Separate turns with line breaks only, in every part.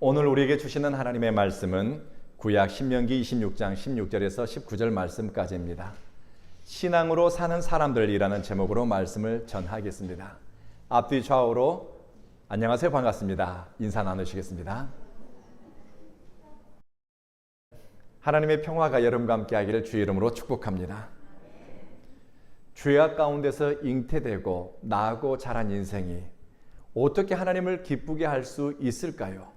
오늘 우리에게 주시는 하나님의 말씀은 구약 신명기 26장 16절에서 19절 말씀까지입니다. 신앙으로 사는 사람들이라는 제목으로 말씀을 전하겠습니다. 앞뒤 좌우로 안녕하세요, 반갑습니다. 인사 나누시겠습니다. 하나님의 평화가 여러분과 함께 하기를 주의 이름으로 축복합니다. 죄악 가운데서 잉태되고 나고 자란 인생이 어떻게 하나님을 기쁘게 할 수 있을까요?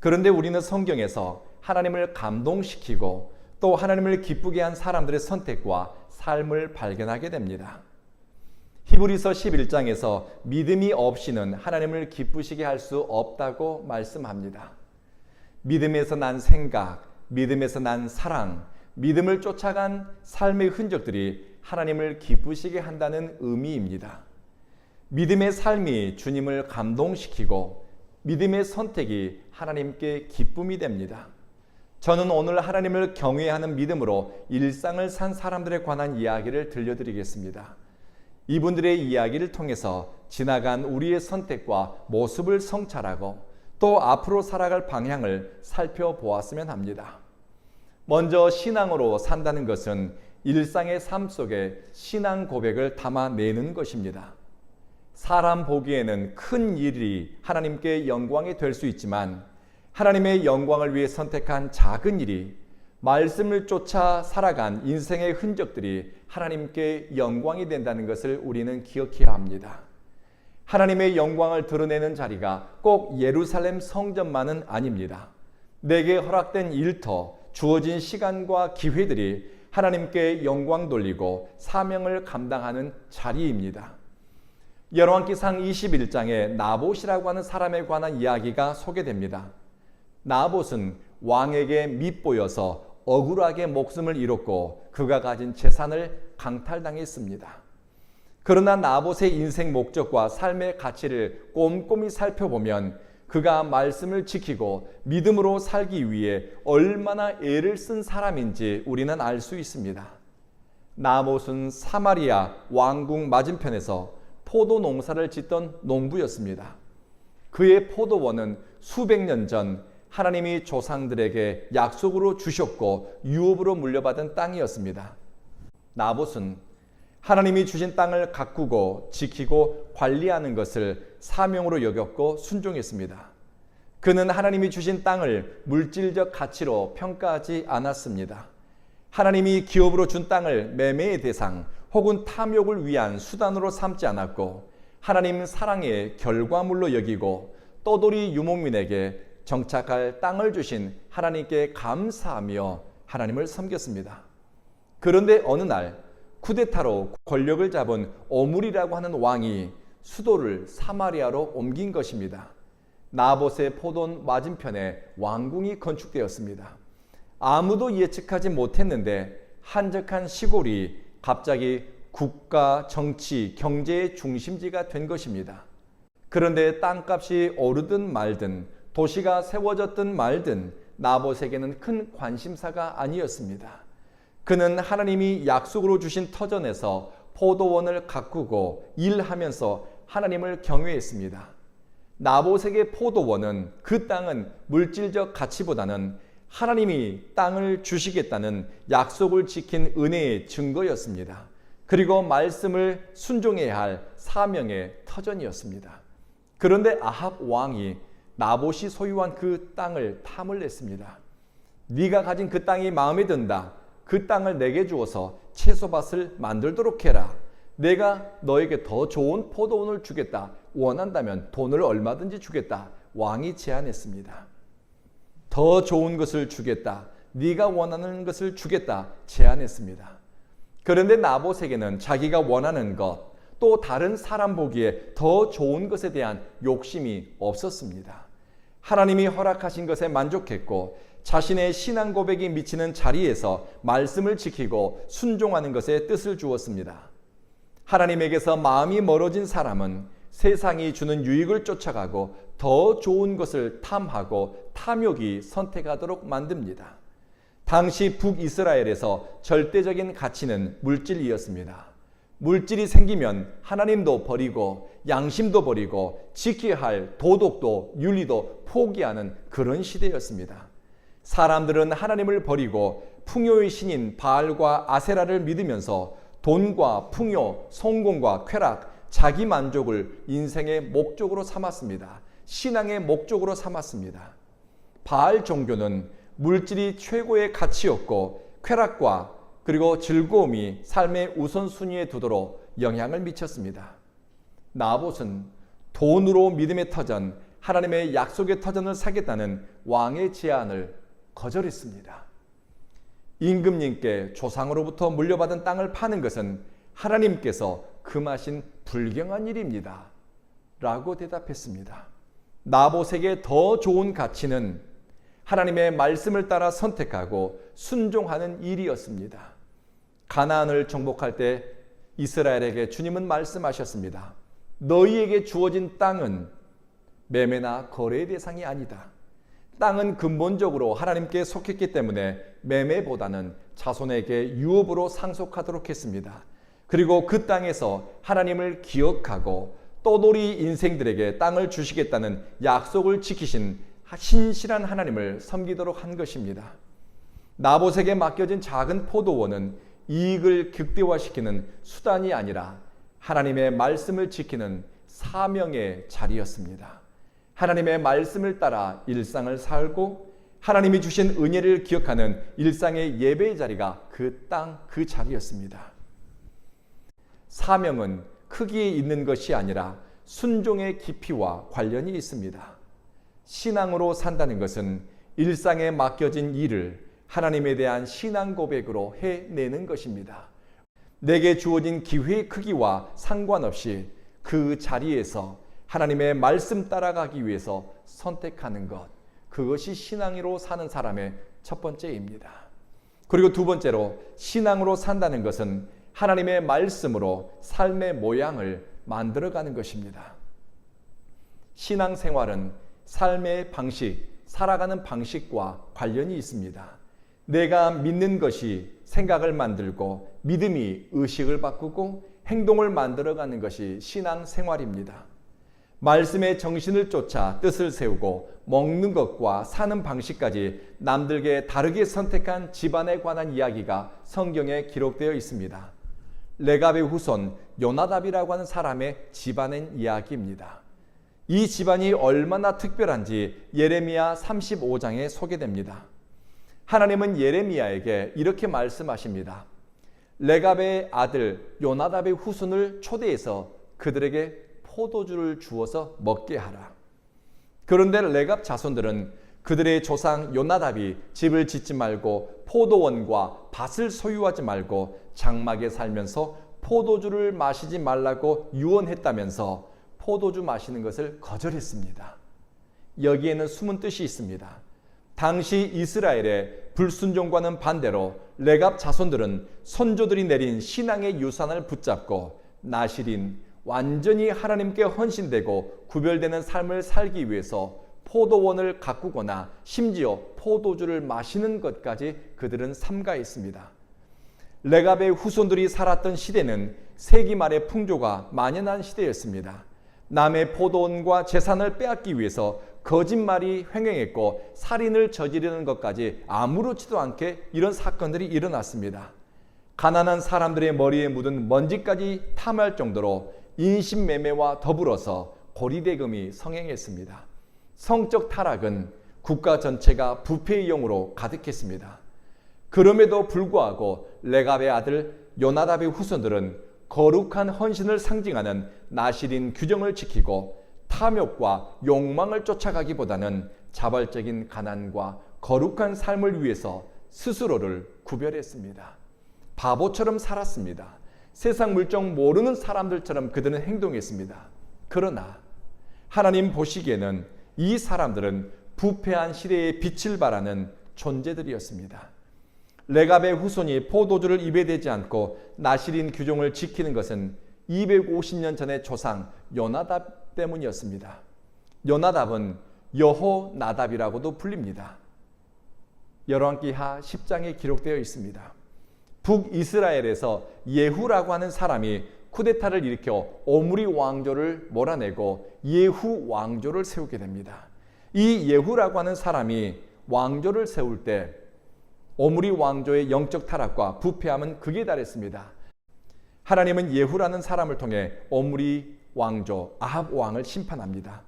그런데 우리는 성경에서 하나님을 감동시키고 또 하나님을 기쁘게 한 사람들의 선택과 삶을 발견하게 됩니다. 히브리서 11장에서 믿음이 없이는 하나님을 기쁘시게 할 수 없다고 말씀합니다. 믿음에서 난 생각, 믿음에서 난 사랑, 믿음을 쫓아간 삶의 흔적들이 하나님을 기쁘시게 한다는 의미입니다. 믿음의 삶이 주님을 감동시키고 믿음의 선택이 하나님께 기쁨이 됩니다. 저는 오늘 하나님을 경외하는 믿음으로 일상을 산 사람들에 관한 이야기를 들려드리겠습니다. 이분들의 이야기를 통해서 지나간 우리의 선택과 모습을 성찰하고 또 앞으로 살아갈 방향을 살펴보았으면 합니다. 먼저 신앙으로 산다는 것은 일상의 삶 속에 신앙 고백을 담아내는 것입니다. 사람 보기에는 큰 일이 하나님께 영광이 될 수 있지만 하나님의 영광을 위해 선택한 작은 일이 말씀을 쫓아 살아간 인생의 흔적들이 하나님께 영광이 된다는 것을 우리는 기억해야 합니다. 하나님의 영광을 드러내는 자리가 꼭 예루살렘 성전만은 아닙니다. 내게 허락된 일터, 주어진 시간과 기회들이 하나님께 영광 돌리고 사명을 감당하는 자리입니다. 열왕기상 21장에 나봇이라고 하는 사람에 관한 이야기가 소개됩니다. 나봇은 왕에게 밉보여서 억울하게 목숨을 잃었고 그가 가진 재산을 강탈당했습니다. 그러나 나봇의 인생 목적과 삶의 가치를 꼼꼼히 살펴보면 그가 말씀을 지키고 믿음으로 살기 위해 얼마나 애를 쓴 사람인지 우리는 알 수 있습니다. 나봇은 사마리아 왕궁 맞은편에서 포도 농사를 짓던 농부였습니다. 그의 포도원은 수백 년 전 하나님이 조상들에게 약속으로 주셨고 유업으로 물려받은 땅이었습니다. 나봇은 하나님이 주신 땅을 가꾸고 지키고 관리하는 것을 사명으로 여겼고 순종했습니다. 그는 하나님이 주신 땅을 물질적 가치로 평가하지 않았습니다. 하나님이 기업으로 준 땅을 매매의 대상 혹은 탐욕을 위한 수단으로 삼지 않았고 하나님 사랑의 결과물로 여기고 떠돌이 유목민에게 정착할 땅을 주신 하나님께 감사하며 하나님을 섬겼습니다. 그런데 어느 날 쿠데타로 권력을 잡은 오므리라고 하는 왕이 수도를 사마리아로 옮긴 것입니다. 나봇의 포도원 맞은편에 왕궁이 건축되었습니다. 아무도 예측하지 못했는데 한적한 시골이 갑자기 국가, 정치, 경제의 중심지가 된 것입니다. 그런데 땅값이 오르든 말든 도시가 세워졌든 말든 나봇에게는 큰 관심사가 아니었습니다. 그는 하나님이 약속으로 주신 터전에서 포도원을 가꾸고 일하면서 하나님을 경외했습니다. 나봇에게 포도원은 그 땅은 물질적 가치보다는 하나님이 땅을 주시겠다는 약속을 지킨 은혜의 증거였습니다. 그리고 말씀을 순종해야 할 사명의 터전이었습니다. 그런데 아합 왕이 나봇이 소유한 그 땅을 탐을 냈습니다. 네가 가진 그 땅이 마음에 든다. 그 땅을 내게 주어서 채소밭을 만들도록 해라. 내가 너에게 더 좋은 포도원을 주겠다. 원한다면 돈을 얼마든지 주겠다. 왕이 제안했습니다. 더 좋은 것을 주겠다. 네가 원하는 것을 주겠다. 제안했습니다. 그런데 나봇에게는 자기가 원하는 것, 또 다른 사람 보기에 더 좋은 것에 대한 욕심이 없었습니다. 하나님이 허락하신 것에 만족했고 자신의 신앙 고백이 미치는 자리에서 말씀을 지키고 순종하는 것에 뜻을 주었습니다. 하나님에게서 마음이 멀어진 사람은 세상이 주는 유익을 쫓아가고 더 좋은 것을 탐하고 탐욕이 선택하도록 만듭니다. 당시 북이스라엘에서 절대적인 가치는 물질이었습니다. 물질이 생기면 하나님도 버리고 양심도 버리고 지켜야 할 도덕도 윤리도 포기하는 그런 시대였습니다. 사람들은 하나님을 버리고 풍요의 신인 바알과 아세라를 믿으면서 돈과 풍요, 성공과 쾌락, 자기 만족을 인생의 목적으로 삼았습니다. 신앙의 목적으로 삼았습니다. 바알 종교는 물질이 최고의 가치였고 쾌락과 그리고 즐거움이 삶의 우선순위에 두도록 영향을 미쳤습니다. 나봇은 돈으로 믿음의 터전, 하나님의 약속의 터전을 사겠다는 왕의 제안을 거절했습니다. 임금님께 조상으로부터 물려받은 땅을 파는 것은 하나님께서 금하신 불경한 일입니다. 라고 대답했습니다. 나봇에게 더 좋은 가치는 하나님의 말씀을 따라 선택하고 순종하는 일이었습니다. 가나안을 정복할 때 이스라엘에게 주님은 말씀하셨습니다. 너희에게 주어진 땅은 매매나 거래의 대상이 아니다. 땅은 근본적으로 하나님께 속했기 때문에 매매보다는 자손에게 유업으로 상속하도록 했습니다. 그리고 그 땅에서 하나님을 기억하고 떠돌이 인생들에게 땅을 주시겠다는 약속을 지키신 신실한 하나님을 섬기도록 한 것입니다. 나봇에게 맡겨진 작은 포도원은 이익을 극대화시키는 수단이 아니라 하나님의 말씀을 지키는 사명의 자리였습니다. 하나님의 말씀을 따라 일상을 살고 하나님이 주신 은혜를 기억하는 일상의 예배의 자리가 그 땅, 그 자리였습니다. 사명은 크기에 있는 것이 아니라 순종의 깊이와 관련이 있습니다. 신앙으로 산다는 것은 일상에 맡겨진 일을 하나님에 대한 신앙 고백으로 해내는 것입니다. 내게 주어진 기회의 크기와 상관없이 그 자리에서 하나님의 말씀 따라가기 위해서 선택하는 것, 그것이 신앙으로 사는 사람의 첫 번째입니다. 그리고 두 번째로 신앙으로 산다는 것은 하나님의 말씀으로 삶의 모양을 만들어가는 것입니다. 신앙생활은 삶의 방식, 살아가는 방식과 관련이 있습니다. 내가 믿는 것이 생각을 만들고 믿음이 의식을 바꾸고 행동을 만들어가는 것이 신앙생활입니다. 말씀의 정신을 쫓아 뜻을 세우고 먹는 것과 사는 방식까지 남들게 다르게 선택한 집안에 관한 이야기가 성경에 기록되어 있습니다. 레갑의 후손 요나답이라고 하는 사람의 집안의 이야기입니다. 이 집안이 얼마나 특별한지 예레미야 35장에 소개됩니다. 하나님은 예레미야에게 이렇게 말씀하십니다. 레갑의 아들 요나답의 후손을 초대해서 그들에게 포도주를 주어서 먹게 하라. 그런데 레갑 자손들은 그들의 조상 요나답이 집을 짓지 말고 포도원과 밭을 소유하지 말고 장막에 살면서 포도주를 마시지 말라고 유언했다면서 포도주 마시는 것을 거절했습니다. 여기에는 숨은 뜻이 있습니다. 당시 이스라엘의 불순종과는 반대로 레갑 자손들은 선조들이 내린 신앙의 유산을 붙잡고 나실인 완전히 하나님께 헌신되고 구별되는 삶을 살기 위해서 포도원을 가꾸거나 심지어 포도주를 마시는 것까지 그들은 삼가했습니다. 레갑의 후손들이 살았던 시대는 세기 말의 풍조가 만연한 시대였습니다. 남의 포도원과 재산을 빼앗기 위해서 거짓말이 횡행했고 살인을 저지르는 것까지 아무렇지도 않게 이런 사건들이 일어났습니다. 가난한 사람들의 머리에 묻은 먼지까지 탐할 정도로 인신매매와 더불어서 고리대금이 성행했습니다. 성적 타락은 국가 전체가 부패의 영으로 가득했습니다. 그럼에도 불구하고 레갑의 아들 요나답의 후손들은 거룩한 헌신을 상징하는 나실인 규정을 지키고 탐욕과 욕망을 쫓아가기보다는 자발적인 가난과 거룩한 삶을 위해서 스스로를 구별했습니다. 바보처럼 살았습니다. 세상 물정 모르는 사람들처럼 그들은 행동했습니다. 그러나 하나님 보시기에는 이 사람들은 부패한 시대의 빛을 발하는 존재들이었습니다. 레갑의 후손이 포도주를 입에 대지 않고 나실인 규정을 지키는 것은 250년 전의 조상 요나답 때문이었습니다. 요나답은 여호나답이라고도 불립니다. 열왕기하 10장에 기록되어 있습니다. 북이스라엘에서 예후라고 하는 사람이 쿠데타를 일으켜 오므리 왕조를 몰아내고 예후 왕조를 세우게 됩니다. 이 예후라고 하는 사람이 왕조를 세울 때 오므리 왕조의 영적 타락과 부패함은 극에 달했습니다. 하나님은 예후라는 사람을 통해 오므리 왕조 아합 왕을 심판합니다.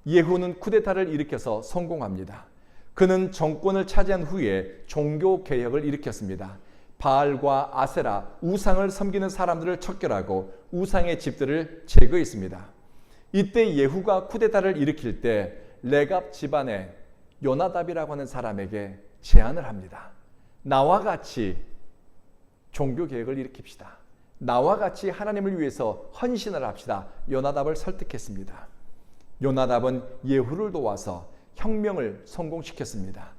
예후는 쿠데타를 일으켜서 성공합니다. 그는 정권을 차지한 후에 종교 개혁을 일으켰습니다. 바알과 아세라, 우상을 섬기는 사람들을 척결하고 우상의 집들을 제거했습니다. 이때 예후가 쿠데타를 일으킬 때 레갑 집안의 요나답이라고 하는 사람에게 제안을 합니다. 나와 같이 종교 개혁을 일으킵시다. 나와 같이 하나님을 위해서 헌신을 합시다. 요나답을 설득했습니다. 요나답은 예후를 도와서 혁명을 성공시켰습니다.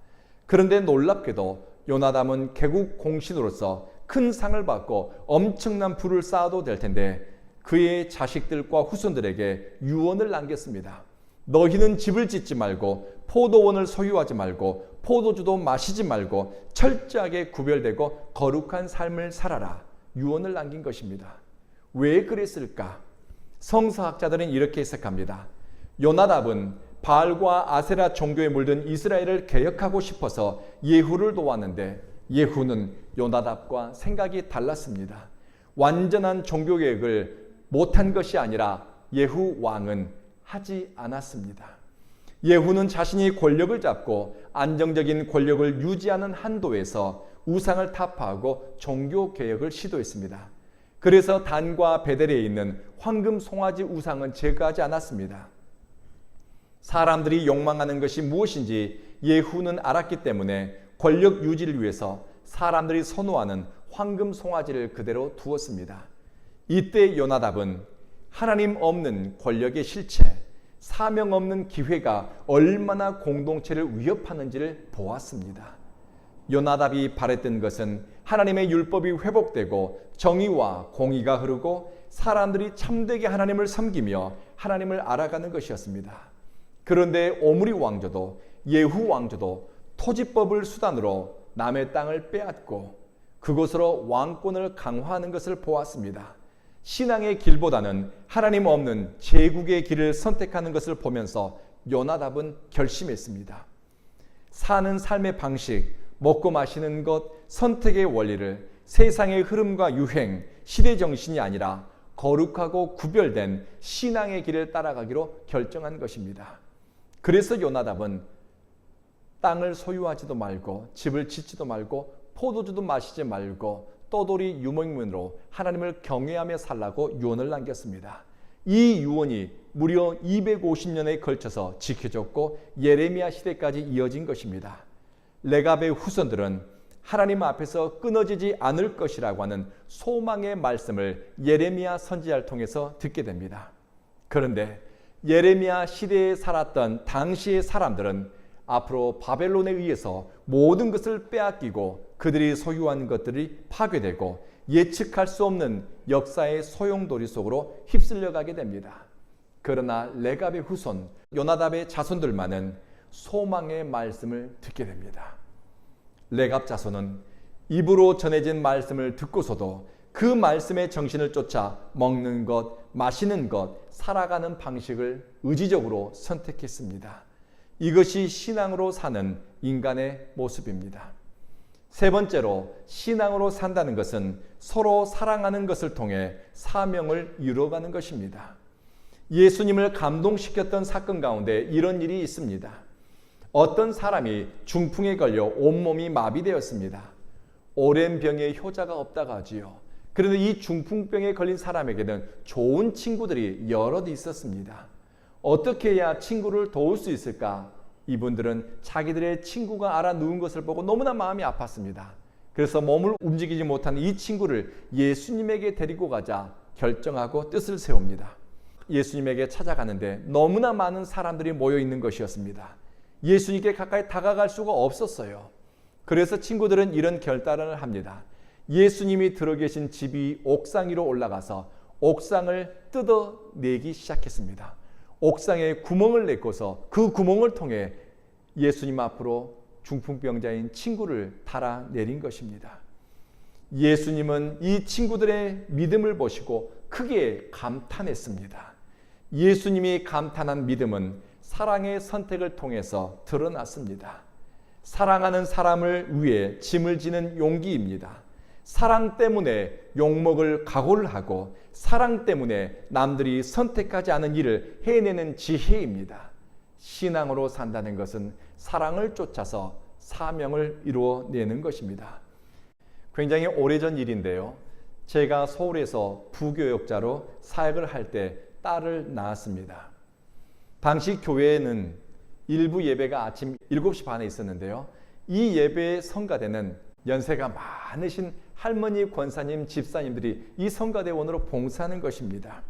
그런데 놀랍게도 요나답은 개국 공신으로서 큰 상을 받고 엄청난 부를 쌓아도 될 텐데 그의 자식들과 후손들에게 유언을 남겼습니다. 너희는 집을 짓지 말고 포도원을 소유하지 말고 포도주도 마시지 말고 철저하게 구별되고 거룩한 삶을 살아라. 유언을 남긴 것입니다. 왜 그랬을까? 성서학자들은 이렇게 해석합니다. 요나답은 바알과 아세라 종교에 물든 이스라엘을 개혁하고 싶어서 예후를 도왔는데 예후는 요나답과 생각이 달랐습니다. 완전한 종교 개혁을 못한 것이 아니라 예후 왕은 하지 않았습니다. 예후는 자신이 권력을 잡고 안정적인 권력을 유지하는 한도에서 우상을 타파하고 종교 개혁을 시도했습니다. 그래서 단과 베델에 있는 황금 송아지 우상은 제거하지 않았습니다. 사람들이 욕망하는 것이 무엇인지 예후는 알았기 때문에 권력 유지를 위해서 사람들이 선호하는 황금 송아지를 그대로 두었습니다. 이때 요나답은 하나님 없는 권력의 실체, 사명 없는 기회가 얼마나 공동체를 위협하는지를 보았습니다. 요나답이 바랬던 것은 하나님의 율법이 회복되고 정의와 공의가 흐르고 사람들이 참되게 하나님을 섬기며 하나님을 알아가는 것이었습니다. 그런데 오므리 왕조도 예후 왕조도 토지법을 수단으로 남의 땅을 빼앗고 그곳으로 왕권을 강화하는 것을 보았습니다. 신앙의 길보다는 하나님 없는 제국의 길을 선택하는 것을 보면서 요나답은 결심했습니다. 사는 삶의 방식, 먹고 마시는 것, 선택의 원리를 세상의 흐름과 유행, 시대 정신이 아니라 거룩하고 구별된 신앙의 길을 따라가기로 결정한 것입니다. 그래서 요나답은 땅을 소유하지도 말고 집을 짓지도 말고 포도주도 마시지 말고 떠돌이 유목민으로 하나님을 경외하며 살라고 유언을 남겼습니다. 이 유언이 무려 250년에 걸쳐서 지켜졌고 예레미야 시대까지 이어진 것입니다. 레갑의 후손들은 하나님 앞에서 끊어지지 않을 것이라고 하는 소망의 말씀을 예레미야 선지자를 통해서 듣게 됩니다. 그런데 예레미야 시대에 살았던 당시의 사람들은 앞으로 바벨론에 의해서 모든 것을 빼앗기고 그들이 소유한 것들이 파괴되고 예측할 수 없는 역사의 소용돌이 속으로 휩쓸려가게 됩니다. 그러나 레갑의 후손 요나답의 자손들만은 소망의 말씀을 듣게 됩니다. 레갑 자손은 입으로 전해진 말씀을 듣고서도 그 말씀의 정신을 쫓아 먹는 것, 마시는 것, 살아가는 방식을 의지적으로 선택했습니다. 이것이 신앙으로 사는 인간의 모습입니다. 세 번째로 신앙으로 산다는 것은 서로 사랑하는 것을 통해 사명을 이루어가는 것입니다. 예수님을 감동시켰던 사건 가운데 이런 일이 있습니다. 어떤 사람이 중풍에 걸려 온몸이 마비되었습니다. 오랜 병에 효자가 없다고 하지요. 그런데 이 중풍병에 걸린 사람에게는 좋은 친구들이 여럿 있었습니다. 어떻게 해야 친구를 도울 수 있을까? 이분들은 자기들의 친구가 알아 누운 것을 보고 너무나 마음이 아팠습니다. 그래서 몸을 움직이지 못하는 이 친구를 예수님에게 데리고 가자 결정하고 뜻을 세웁니다. 예수님에게 찾아가는데 너무나 많은 사람들이 모여 있는 것이었습니다. 예수님께 가까이 다가갈 수가 없었어요. 그래서 친구들은 이런 결단을 합니다. 예수님이 들어 계신 집이 옥상 위로 올라가서 옥상을 뜯어내기 시작했습니다. 옥상에 구멍을 내고서 그 구멍을 통해 예수님 앞으로 중풍병자인 친구를 달아내린 것입니다. 예수님은 이 친구들의 믿음을 보시고 크게 감탄했습니다. 예수님이 감탄한 믿음은 사랑의 선택을 통해서 드러났습니다. 사랑하는 사람을 위해 짐을 지는 용기입니다. 사랑 때문에 욕먹을 각오를 하고 사랑 때문에 남들이 선택하지 않은 일을 해내는 지혜입니다. 신앙으로 산다는 것은 사랑을 쫓아서 사명을 이루어내는 것입니다. 굉장히 오래전 일인데요. 제가 서울에서 부교역자로 사역을 할 때 딸을 낳았습니다. 당시 교회에는 일부 예배가 아침 7시 반에 있었는데요. 이 예배의 성가대는 연세가 많으신 할머니, 권사님, 집사님들이 이 성가대원으로 봉사하는 것입니다.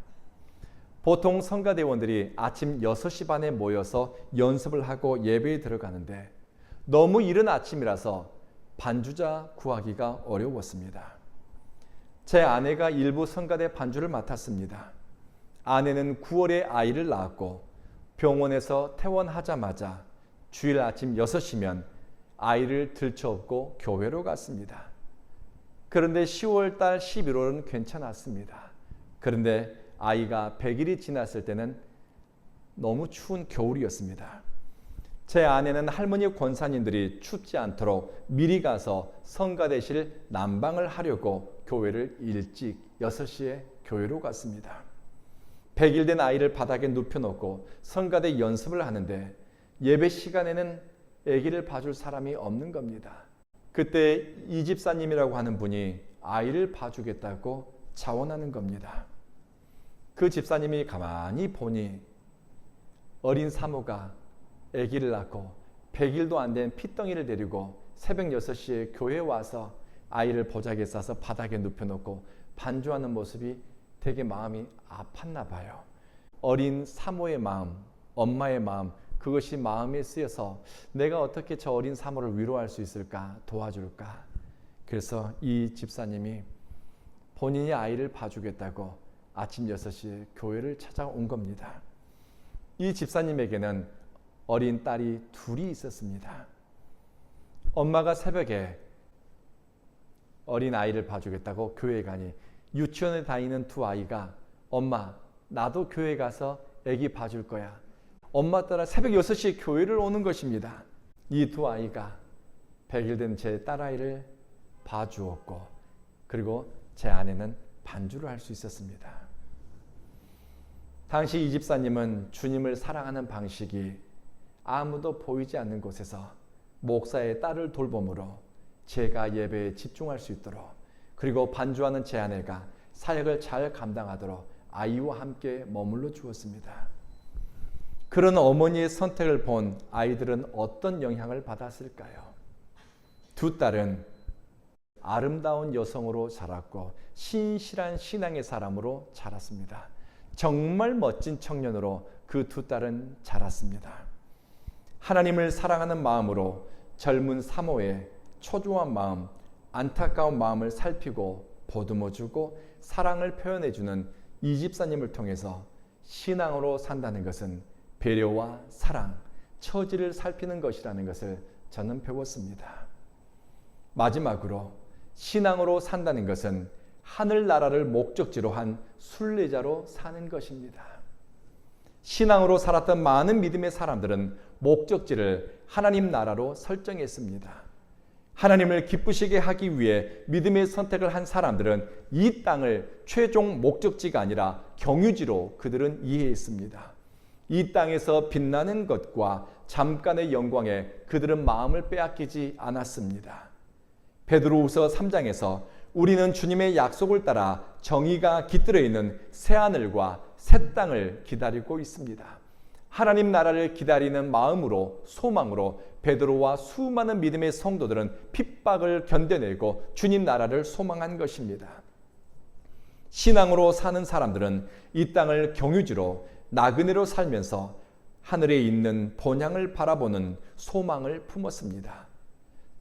보통 성가대원들이 아침 6시 반에 모여서 연습을 하고 예배에 들어가는데 너무 이른 아침이라서 반주자 구하기가 어려웠습니다. 제 아내가 일부 성가대 반주를 맡았습니다. 아내는 9월에 아이를 낳았고 병원에서 퇴원하자마자 주일 아침 6시면 아이를 들쳐업고 교회로 갔습니다. 그런데 10월 달 11월은 괜찮았습니다. 그런데 아이가 100일이 지났을 때는 너무 추운 겨울이었습니다. 제 아내는 할머니 권사님들이 춥지 않도록 미리 가서 성가대실 난방을 하려고 교회를 일찍 6시에 교회로 갔습니다. 100일 된 아이를 바닥에 눕혀놓고 성가대 연습을 하는데 예배 시간에는 아기를 봐줄 사람이 없는 겁니다. 그때 이 집사님이라고 하는 분이 아이를 봐주겠다고 자원하는 겁니다. 그 집사님이 가만히 보니 어린 사모가 아기를 낳고 100일도 안 된 핏덩이를 데리고 새벽 6시에 교회에 와서 아이를 보자기에 싸서 바닥에 눕혀놓고 반주하는 모습이 되게 마음이 아팠나 봐요. 어린 사모의 마음, 엄마의 마음, 그것이 마음에 쓰여서 내가 어떻게 저 어린 사모를 위로할 수 있을까, 도와줄까. 그래서 이 집사님이 본인이 아이를 봐주겠다고 아침 6시에 교회를 찾아온 겁니다. 이 집사님에게는 어린 딸이 둘이 있었습니다. 엄마가 새벽에 어린 아이를 봐주겠다고 교회에 가니 유치원에 다니는 두 아이가 엄마, 나도 교회 가서 아기 봐줄 거야. 엄마 따라 새벽 6시에 교회를 오는 것입니다. 이 두 아이가 100일 된 제 딸아이를 봐주었고 그리고 제 아내는 반주를 할 수 있었습니다. 당시 이 집사님은 주님을 사랑하는 방식이 아무도 보이지 않는 곳에서 목사의 딸을 돌봄으로 제가 예배에 집중할 수 있도록 그리고 반주하는 제 아내가 사역을 잘 감당하도록 아이와 함께 머물러 주었습니다. 그런 어머니의 선택을 본 아이들은 어떤 영향을 받았을까요? 두 딸은 아름다운 여성으로 자랐고 신실한 신앙의 사람으로 자랐습니다. 정말 멋진 청년으로 그 두 딸은 자랐습니다. 하나님을 사랑하는 마음으로 젊은 사모의 초조한 마음, 안타까운 마음을 살피고 보듬어주고 사랑을 표현해주는 이 집사님을 통해서 신앙으로 산다는 것은 배려와 사랑, 처지를 살피는 것이라는 것을 저는 배웠습니다. 마지막으로 신앙으로 산다는 것은 하늘나라를 목적지로 한 순례자로 사는 것입니다. 신앙으로 살았던 많은 믿음의 사람들은 목적지를 하나님 나라로 설정했습니다. 하나님을 기쁘시게 하기 위해 믿음의 선택을 한 사람들은 이 땅을 최종 목적지가 아니라 경유지로 그들은 이해했습니다. 이 땅에서 빛나는 것과 잠깐의 영광에 그들은 마음을 빼앗기지 않았습니다. 베드로후서 3장에서 우리는 주님의 약속을 따라 정의가 깃들어 있는 새하늘과 새 땅을 기다리고 있습니다. 하나님 나라를 기다리는 마음으로 소망으로 베드로와 수많은 믿음의 성도들은 핍박을 견뎌내고 주님 나라를 소망한 것입니다. 신앙으로 사는 사람들은 이 땅을 경유지로 나그네로 살면서 하늘에 있는 본향을 바라보는 소망을 품었습니다.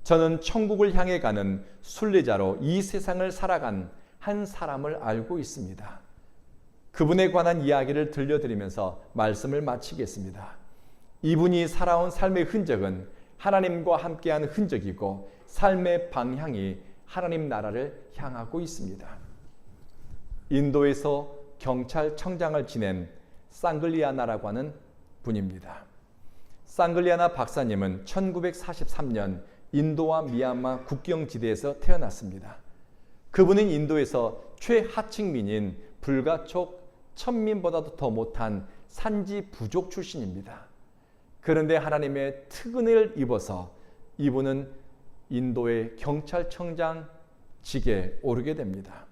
저는 천국을 향해 가는 순례자로 이 세상을 살아간 한 사람을 알고 있습니다. 그분에 관한 이야기를 들려드리면서 말씀을 마치겠습니다. 이분이 살아온 삶의 흔적은 하나님과 함께한 흔적이고 삶의 방향이 하나님 나라를 향하고 있습니다. 인도에서 경찰청장을 지낸 상글리아나라고 하는 분입니다. 상글리아나 박사님은 1943년 인도와 미얀마 국경지대에서 태어났습니다. 그분은 인도에서 최하층민인 불가촉 천민보다도 더 못한 산지 부족 출신입니다. 그런데 하나님의 특은혜를 입어서 이분은 인도의 경찰청장직에 오르게 됩니다.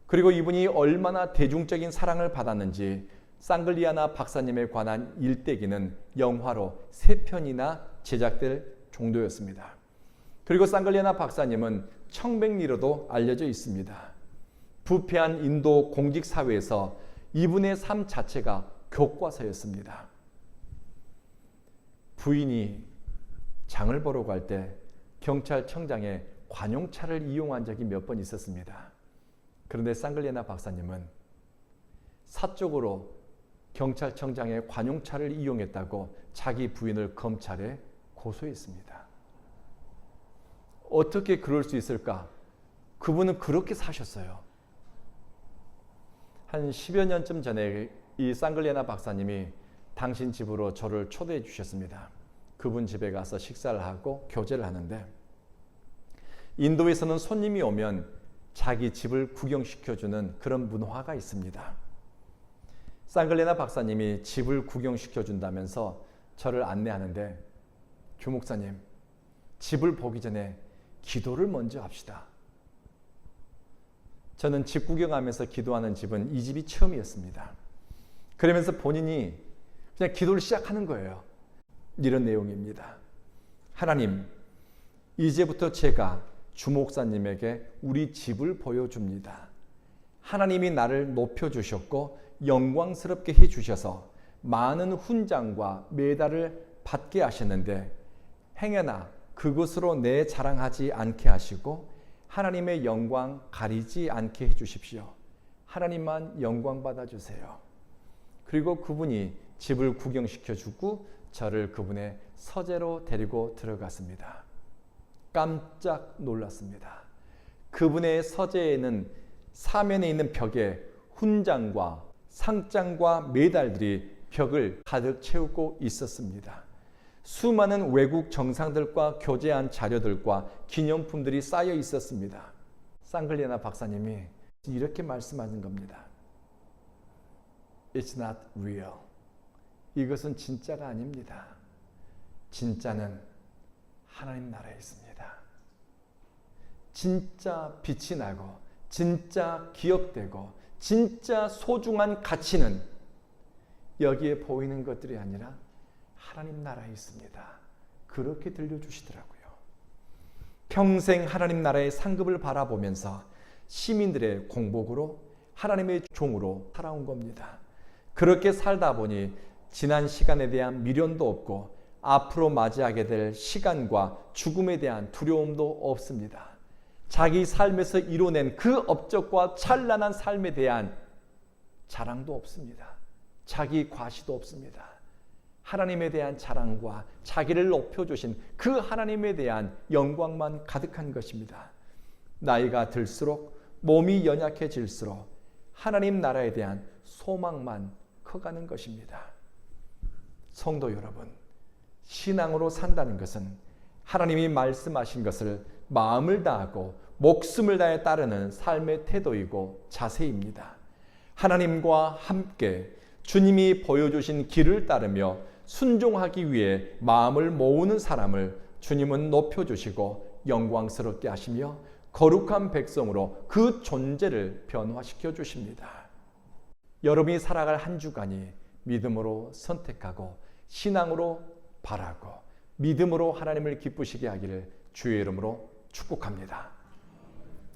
그리고 이분이 얼마나 대중적인 사랑을 받았는지 상글리아나 박사님에 관한 일대기는 영화로 3편이나 제작될 정도였습니다. 그리고 상글리아나 박사님은 청백리로도 알려져 있습니다. 부패한 인도 공직사회에서 이분의 삶 자체가 교과서였습니다. 부인이 장을 보러 갈 때 경찰청장의 관용차를 이용한 적이 몇 번 있었습니다. 그런데 상글리아나 박사님은 사적으로 경찰청장의 관용차를 이용했다고 자기 부인을 검찰에 고소했습니다. 어떻게 그럴 수 있을까? 그분은 그렇게 사셨어요. 한 10여 년쯤 전에 이 상글리아나 박사님이 당신 집으로 저를 초대해 주셨습니다. 그분 집에 가서 식사를 하고 교제를 하는데, 인도에서는 손님이 오면 자기 집을 구경시켜주는 그런 문화가 있습니다. 상글리아나 박사님이 집을 구경시켜준다면서 저를 안내하는데, 주 목사님, 집을 보기 전에 기도를 먼저 합시다. 저는 집 구경하면서 기도하는 집은 이 집이 처음이었습니다. 그러면서 본인이 그냥 기도를 시작하는 거예요. 이런 내용입니다. 하나님, 이제부터 제가 주 목사님에게 우리 집을 보여줍니다. 하나님이 나를 높여주셨고 영광스럽게 해주셔서 많은 훈장과 메달을 받게 하셨는데, 행여나 그것으로 내 자랑하지 않게 하시고 하나님의 영광 가리지 않게 해주십시오. 하나님만 영광 받아주세요. 그리고 그분이 집을 구경시켜주고 저를 그분의 서재로 데리고 들어갔습니다. 깜짝 놀랐습니다. 그분의 서재에는 사면에 있는 벽에 훈장과 상장과 메달들이 벽을 가득 채우고 있었습니다. 수많은 외국 정상들과 교제한 자료들과 기념품들이 쌓여 있었습니다. 상글리아나 박사님이 이렇게 말씀하는 겁니다. It's not real. 이것은 진짜가 아닙니다. 진짜는 하나님 나라에 있습니다. 진짜 빛이 나고 진짜 기억되고 진짜 소중한 가치는 여기에 보이는 것들이 아니라 하나님 나라에 있습니다. 그렇게 들려주시더라고요. 평생 하나님 나라의 상급을 바라보면서 시민들의 공복으로 하나님의 종으로 살아온 겁니다. 그렇게 살다 보니 지난 시간에 대한 미련도 없고 앞으로 맞이하게 될 시간과 죽음에 대한 두려움도 없습니다. 자기 삶에서 이뤄낸 그 업적과 찬란한 삶에 대한 자랑도 없습니다. 자기 과시도 없습니다. 하나님에 대한 자랑과 자기를 높여주신 그 하나님에 대한 영광만 가득한 것입니다. 나이가 들수록 몸이 연약해질수록 하나님 나라에 대한 소망만 커가는 것입니다. 성도 여러분, 신앙으로 산다는 것은 하나님이 말씀하신 것을 마음을 다하고 목숨을 다해 따르는 삶의 태도이고 자세입니다. 하나님과 함께 주님이 보여주신 길을 따르며 순종하기 위해 마음을 모으는 사람을 주님은 높여주시고 영광스럽게 하시며 거룩한 백성으로 그 존재를 변화시켜 주십니다. 여러분이 살아갈 한 주간이 믿음으로 선택하고 신앙으로 바라고 믿음으로 하나님을 기쁘시게 하기를 주의 이름으로 축복합니다.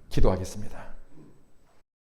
기도하겠습니다.